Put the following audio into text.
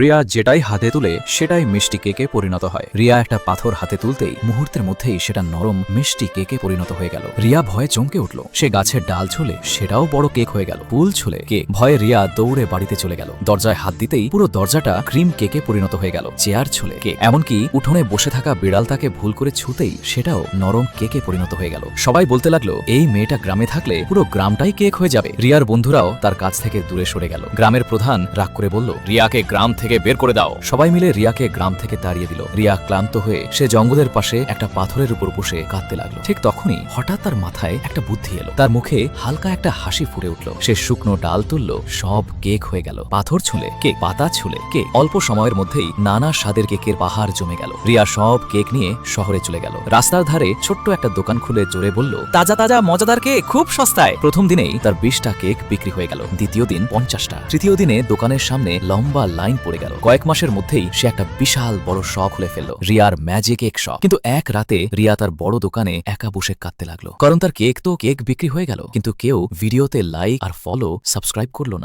রিয়া যেটাই হাতে তুলে সেটাই মিষ্টি কেকে পরিণত হয়। রিয়া একটা পাথর হাতে তুলতেই মুহূর্তের মধ্যেই সেটা নরম মিষ্টি কেকে পরিণত হয়ে গেল। রিয়া ভয়ে চমকে উঠল। সে গাছের ডাল ছুলে সেটাও বড় কেক হয়ে গেল। ফুল ছুলে কেক। ভয়ে রিয়া দৌড়ে বাড়িতে চলে গেল। দরজায় হাত দিতেই পুরো দরজাটা ক্রিম কেকে পরিণত হয়ে গেল। চেয়ার ছুলে কেক। এমনকি উঠোনে বসে থাকা বিড়াল তাকে ভুল করে ছুতেই সেটাও নরম কেকে পরিণত হয়ে গেল। সবাই বলতে লাগলো এই মেয়েটা গ্রামে থাকলে পুরো গ্রামটাই কেক হয়ে যাবে। রিয়ার বন্ধুরাও তার কাছ থেকে দূরে সরে গেল। গ্রামের প্রধান রাগ করে বলল, রিয়াকে গ্রাম থেকে বের করে দাও। সবাই মিলে রিয়াকে গ্রাম থেকে তাড়িয়ে দিল। রিয়া ক্লান্ত হয়ে সে জঙ্গলের পাশে একটা পাথরের উপর বসে কাঁদতে লাগলো। ঠিক তখনই হঠাৎ তার মাথায় একটা বুদ্ধি এলো। তার মুখে হালকা একটা হাসি ফুটে উঠল। সে শুকনো ডাল তুলল, সব কেক হয়ে গেল। পাথর ছুলে কেক, পাতা ছুলে কেক। অল্প সময়ের মধ্যেই নানা স্বাদের কেকের পাহাড় জমে গেল। রিয়া সব কেক নিয়ে শহরে চলে গেল। রাস্তার ধারে ছোট্ট একটা দোকান খুলে জোরে বলল, তাজা তাজা মজাদার কেক খুব সস্তায়। প্রথম দিনেই তার 20টা কেক বিক্রি হয়ে গেল। দ্বিতীয় দিন 50টা। তৃতীয় দিনে দোকানের সামনে লম্বা লাইন পড়ে গেল। কয়েক মাসের মধ্যেই সে একটা বিশাল বড় শপ খুলে ফেলল, রিয়ার ম্যাজিক কেক শপ। কিন্তু এক রাতে রিয়া তার বড় দোকানে একা বসে কাঁদতে লাগলো। কারণ তার কেক বিক্রি হয়ে গেল, কিন্তু কেউ ভিডিওতে লাইক আর ফলো সাবস্ক্রাইব করলো না।